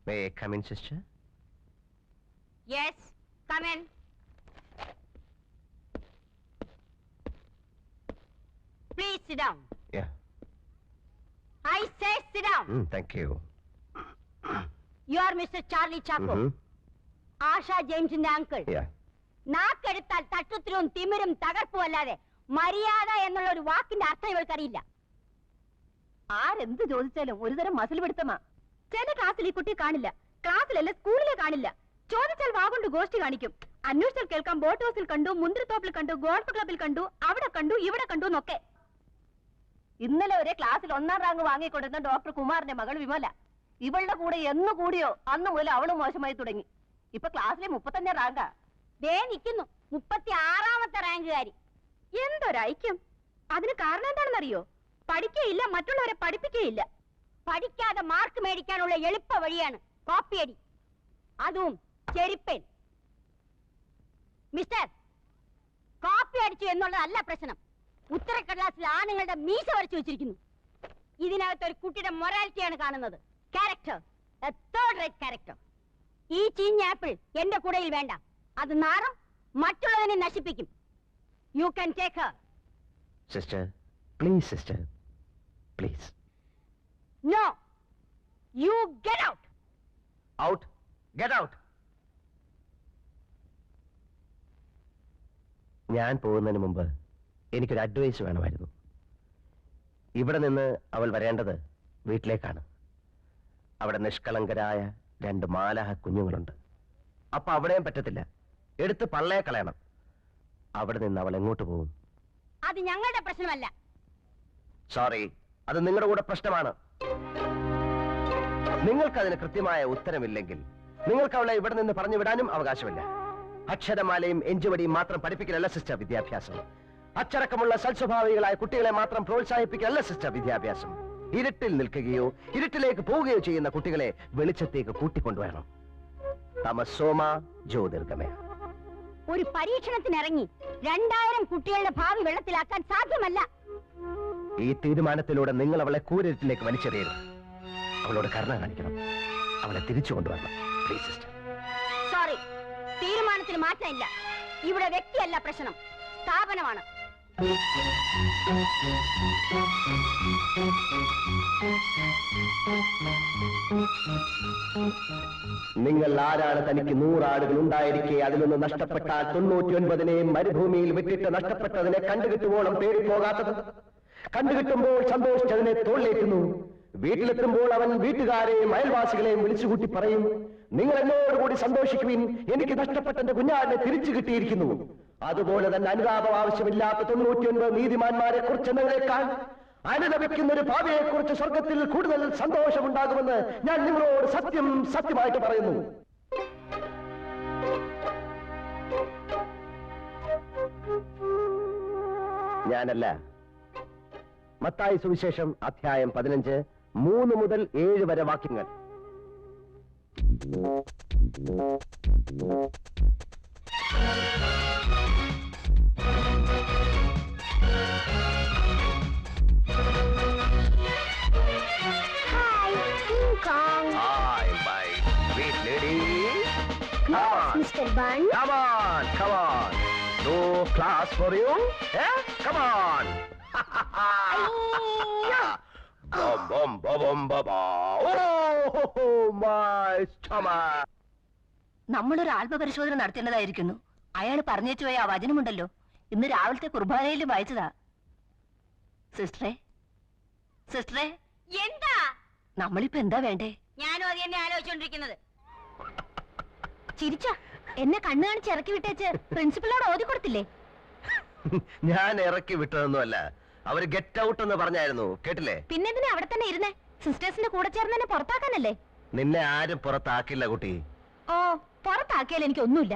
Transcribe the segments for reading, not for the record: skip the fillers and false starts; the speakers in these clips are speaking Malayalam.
May I come in, sister? Yes, come in. Please sit down. Yeah. I say sit down. Thank you. You are Mr. Charlie Chaco. Asha James in the uncle. Yeah. നാക്കെടുത്താൽ തട്ടുത്തിരും തിമിരും തകർപ്പും അല്ലാതെ മര്യാദ എന്നുള്ള ഒരു വാക്കിന്റെ അർത്ഥം ഇവൾക്കറിയില്ല. ആരെന്ത് ചോദിച്ചാലും ഒരുതരം മസിൽ പിടുത്തമാ. ചില ക്ലാസ്സിൽ ഈ കുട്ടി കാണില്ല, ക്ലാസ്സിലല്ല സ്കൂളിലെ കാണില്ല. ചോദിച്ചാൽ വാഗൊണ്ട് ഗോഷ്ടി കാണിക്കും. അന്വേഷിച്ചാൽ കേൾക്കാം ബോട്ട് ഹൗസിൽ കണ്ടു, മുന്തിരിത്തോപ്പിൽ കണ്ടു, ഗോൾഫ് ക്ലബിൽ കണ്ടു, അവിടെ കണ്ടു, ഇവിടെ കണ്ടു എന്നൊക്കെ. ഇന്നലെ ഒരേ ക്ലാസ്സിൽ 1ാം റാങ്ക് വാങ്ങിക്കൊണ്ടിരുന്ന ഡോക്ടർ കുമാറിന്റെ മകൾ വിമല. ഇവളുടെ കൂടെ എന്ന് കൂടിയോ അന്ന് മുതൽ അവളും മോശമായി തുടങ്ങി. ഇപ്പൊ ക്ലാസ്സിലെ 35ാം റാങ്കാ. ദേ നിൽക്കുന്നു 36ാമത്തെ റാങ്കുകാരി. എന്തൊരൈക്യം! അതിന് കാരണം എന്താണെന്നറിയോ? പഠിക്കുകയില്ല, മറ്റുള്ളവരെ പഠിപ്പിക്കുകയില്ല. പഠിക്കാതെ മാർക്ക് മേടിക്കാനുള്ള എളുപ്പ വഴിയാണ് കോപ്പിയടി, അതും ചെരിപ്പൻ. മിസ്റ്റർ, കോപ്പി അടിച്ചു എന്നുള്ളതല്ല പ്രശ്നം. ഉത്തരക്കടലാസിൽ ആണുങ്ങളുടെ മീശ വരച്ചു വെച്ചിരിക്കുന്നു. ഇതിനകത്ത് ഒരു കുട്ടിയുടെ മൊറാലിറ്റിയാണ് കാണുന്നത്. Character, third rate character. ഈ ചീഞ്ഞ ആപ്പിൾ എന്റെ കൂടയിൽ വേണ്ട. അത് നാറും, മറ്റുള്ളതിനെ നശിപ്പിക്കും. You can take Har. Sister, please, sister. Please. No. You get out. Out. Get out. ഞാൻ പോകുന്നതിന് മുമ്പ് എനിക്കൊരു അഡ്വൈസ് വേണമായിരുന്നു. ഇവിടെ നിന്ന് അവൾ വരേണ്ടത് വീട്ടിലേക്കാണ്. അവിടെ നിഷ്കളങ്കരായ 2 മാലാഹ കുഞ്ഞുങ്ങളുണ്ട്. അപ്പൊ അവിടെയും പറ്റത്തില്ല, എടുത്ത് പള്ളയെ കളയണം. അവിടെ നിന്ന് അവൾ എങ്ങോട്ട് പോകും? അത് ഞങ്ങളുടെ പ്രശ്നമല്ല. സോറി, അത് നിങ്ങളുടെ കൂടെ പ്രശ്നമാണ്. നിങ്ങൾക്കതിന് കൃത്യമായ ഉത്തരമില്ലെങ്കിൽ നിങ്ങൾക്ക് അവളെ ഇവിടെ നിന്ന് പറഞ്ഞു വിടാനും അവകാശമില്ല. അക്ഷരമാലയും എഞ്ചുവടിയും മാത്രം പഠിപ്പിക്കലല്ല സിസ്റ്റർ വിദ്യാഭ്യാസം. അച്ചടക്കമുള്ള സൽസ്വഭാവികളായ കുട്ടികളെ മാത്രം പ്രോത്സാഹിപ്പിക്കലല്ല സിസ്റ്റർ വിദ്യാഭ്യാസം. ഇരുട്ടിൽ നിൽക്കുകയോ ഇരുട്ടിലേക്ക് പോവുകയോ ചെയ്യുന്ന കുട്ടികളെ വെളിച്ചത്തേക്ക് കൂട്ടിക്കൊണ്ടുവരണം. തമസോമ ജ്യോതിർഗമയ. ഒരു പരീക്ഷണത്തിനിറങ്ങി 2000 കുട്ടികളുടെ ഭാവി വെള്ളത്തിലാക്കാൻ സാധ്യമല്ല. ഈ തീരുമാനത്തിലൂടെ നിങ്ങൾ അവളെ കൂരിരുട്ടിലേക്ക് വലിച്ചെറിയരുത്. അവളോട് കരുണ കാണിക്കണം. അവളെ തിരിച്ചു കൊണ്ടുവരണം. Please sister. സോറി, തീരുമാനത്തിന് മാറ്റമില്ല. ഇവിടെ വ്യക്തിയല്ല പ്രശ്നം, സ്ഥാപനമാണ്. നിങ്ങൾ ആരാണ് തനിക്ക് 100 ആടുകൾ ഉണ്ടായിരിക്കെ അതിലൊന്ന് നഷ്ടപ്പെട്ടാൽ 99 മരുഭൂമിയിൽ വിട്ടിട്ട് നഷ്ടപ്പെട്ടതിനെ കണ്ടുകിട്ടുവോളം പേടിപ്പോകാത്തത്? കണ്ടുകിട്ടുമ്പോൾ സന്തോഷിച്ചതിനെ തോളിലേറ്റുന്നു. വീട്ടിലെത്തുമ്പോൾ അവൻ വീട്ടുകാരെയും അയൽവാസികളെയും വിളിച്ചുകൂട്ടി പറയും, നിങ്ങൾ എന്നോടുകൂടി സന്തോഷിക്കുവിൻ, എനിക്ക് നഷ്ടപ്പെട്ട എന്റെ കുഞ്ഞാടിനെ തിരിച്ചു കിട്ടിയിരിക്കുന്നു. അതുപോലെ തന്നെ അനുതാപം ആവശ്യമില്ലാത്ത 99 നീതിമാന്മാരെ കുറിച്ചെന്നതിനേക്കാൾ അനുദപിക്കുന്ന ഒരു ഭാവിയെ കുറിച്ച് സ്വർഗത്തിൽ കൂടുതൽ സന്തോഷമുണ്ടാകുമെന്ന് ഞാൻ നിങ്ങളോട് സത്യമായിട്ട് പറയുന്നു. ഞാനല്ല, മത്തായി സുവിശേഷം അധ്യായം 15 3 മുതൽ 7 വരെ വാക്യങ്ങൾ. Hi, my sweet lady. Yes, Mr. Bun. Come on. No class for you? Eh? Come on. Bum, bum, bum, oh, my stomach. നമ്മളൊരു ആത്മപരിശോധന നടത്തേണ്ടതായിരിക്കുന്നു. അയാൾ പറഞ്ഞേച്ചു പോയ ആ വചനമുണ്ടല്ലോ, ഇന്ന് രാവിലത്തെ കുർബാനയിലും വായിച്ചതാ. സിസ്റ്ററെ എന്താ? നമ്മളിപ്പോ എന്താ വേണ്ടേ? ഞാനും അത് തന്നെ ആലോചിച്ചോണ്ടിരിക്കുന്നത്. ചിരിച്ച എന്നെ കണ്ണു കാണിച്ച് ഇറക്കി വിട്ടേച്ച് പ്രിൻസിപ്പളിനോട് ഓതി കൊടുത്തില്ലേ? ഞാൻ ഇറക്കി വിട്ടതൊന്നുമല്ല, അവര് ഗെറ്റ് ഔട്ട് എന്ന് പറഞ്ഞായിരുന്നു, കേട്ടില്ലേ? പിന്നെ എന്തിനാ അവിടെ തന്നെ ഇരുന്നേ? സിസ്റ്റേഴ്സിന്റെ കൂടെ ചേർന്ന് എന്നെ പുറത്താക്കാനല്ലേ? നിന്നെ ആരും പുറത്താക്കില്ല കുട്ടി. ഓ, പുറത്താക്കിയാൽ എനിക്കൊന്നുമില്ല.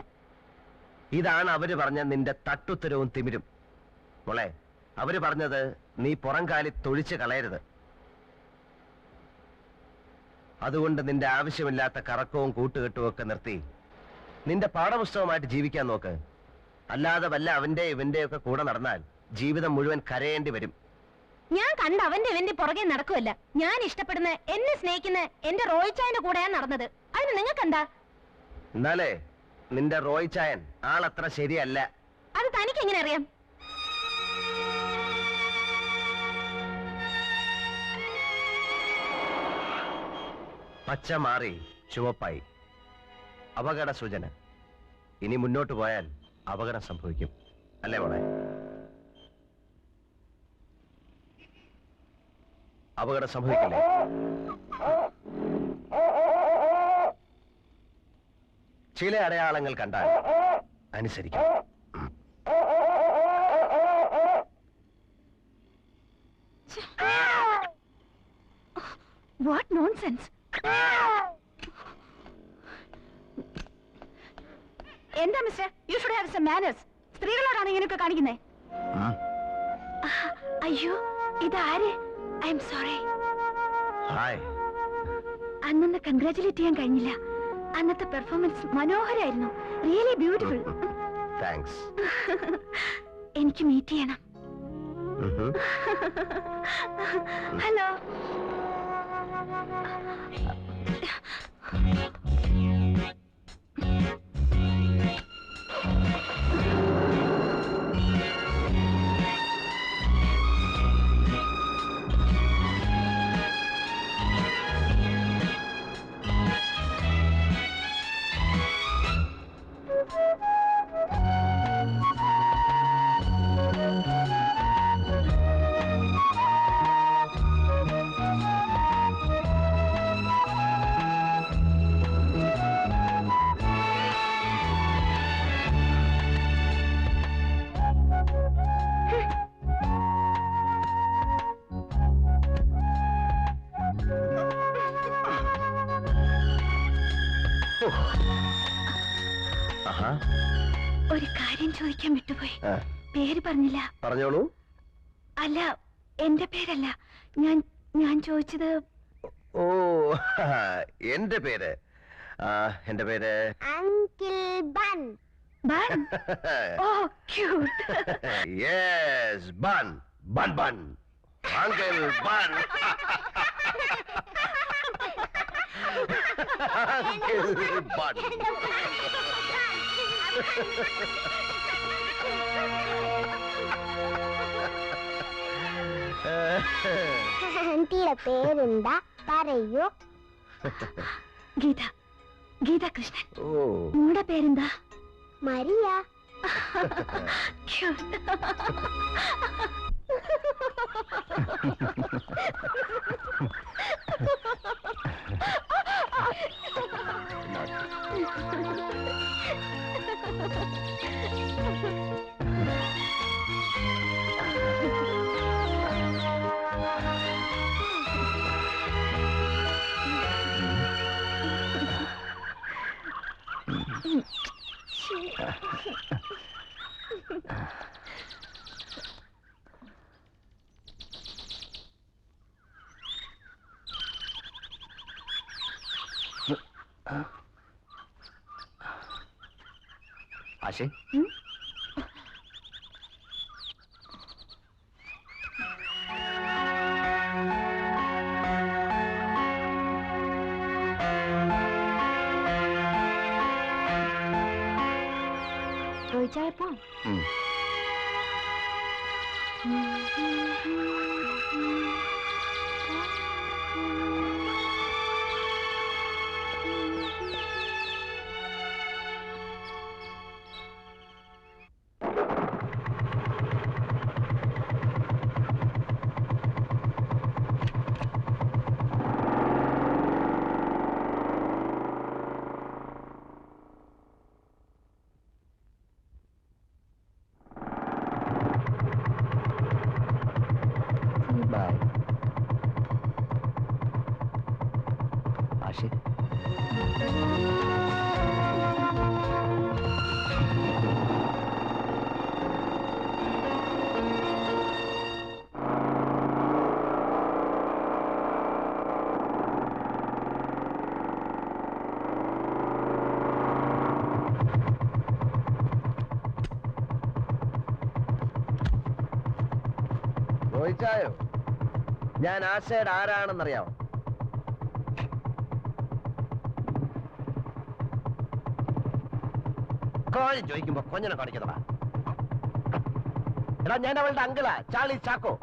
ഇതാണ് അവര് പറഞ്ഞ നിന്റെ തട്ടുത്തരവും തിമിരും. മോളെ, അവര് പറഞ്ഞത് നീ പുറംകാലി തൊഴിച്ച് കളയരുത്. അതുകൊണ്ട് നിന്റെ ആവശ്യമില്ലാത്ത കറക്കവും കൂട്ടുകെട്ടും ഒക്കെ നിർത്തി നിന്റെ പാഠപുസ്തകമായിട്ട് ജീവിക്കാൻ നോക്ക്. അല്ലാതെ വല്ല അവന്റെ ഇവന്റെ ഒക്കെ കൂടെ നടന്നാൽ ജീവിതം മുഴുവൻ കരയേണ്ടി വരും. ഞാൻ കണ്ട അവന്റെ ഇവന്റെ പുറകെ നടക്കുമല്ല. ഞാൻ ഇഷ്ടപ്പെടുന്ന, എന്നെ സ്നേഹിക്കുന്ന എന്റെ റോയിച്ചായന്റെ കൂടെയാണ് നടന്നത്. അതിന് നിങ്ങൾക്ക് എന്താ? എന്നാലേ നിന്റെ റോയിച്ചായൻ ആളത്ര ശരിയല്ല. അത് തനിക്ക് എങ്ങനെ അറിയാം? പച്ച മാറി ചുവപ്പായി. അപകട സൂചന. ഇനി മുന്നോട്ട് പോയാൽ അപകടം സംഭവിക്കും. അല്ലേ മോളെ? അപകടം സംഭവിക്കില്ലേ? ചില അടയാളങ്ങൾ കണ്ടാൽ അനുസരിക്കണം. What nonsense! എന്താ mister? You should have some manners. സ്ത്രീകളോടാണ് ഇങ്ങനെയൊക്കെ കാണിക്കുന്നേ. അയ്യോ, ഇതാര്? I am sorry. ഹായ്. അന്നൊന്ന് കൺഗ്രാറ്റുലേറ്റ് ചെയ്യാൻ കഴിഞ്ഞില്ല. അന്നത്തെ പെർഫോമൻസ് മനോഹരായിരുന്നു. Really beautiful. താങ്ക്സ്. എനിക്ക് മീറ്റ് ചെയ്യണം. ഹലോ. ഒരു കാര്യം ചോദിക്കാൻ വിട്ടുപോയി. പേര് പറഞ്ഞില്ല. പറഞ്ഞോളൂ. അല്ല, എന്റെ പേരല്ല. ഞാൻ ചോദിച്ചത്. ഓ, എന്റെ പേര് അങ്കിൾ ബൻ. ബൻ? ഓ, ക്യൂട്ട്. യെസ്, ബൻ ബൻ ബൻ. അങ്കിൾ ബൻ. അങ്കിൾ ബൻ. ആന്റിയുടെ പേരെന്താ പറയൂ? ഗീത. ഗീത കൃഷ്ണൻ. ഓ, നിങ്ങളുടെ പേരെന്താ? മരിയ. ആശേ, റോയിച്ചായപ്പോ ബൈ. ആശേ, റോയിച്ചായോ? ഞാൻ ആശയുടെ ആരാണെന്നറിയാമോ? കോഴി ചോദിക്കുമ്പോ കൊഞ്ഞനെ കാണിക്കുന്നതാ. എടാ, ഞാൻ അവളുടെ അങ്കിളാ, ചാർലി ചാക്കോ.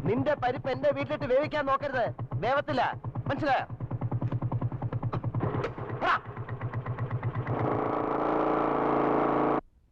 നിന്റെ പരിപ്പ് എന്റെ വീട്ടിലിട്ട് വേവിക്കാൻ നോക്കരുത്, വേവത്തില്ല, മനസ്സിലായോ?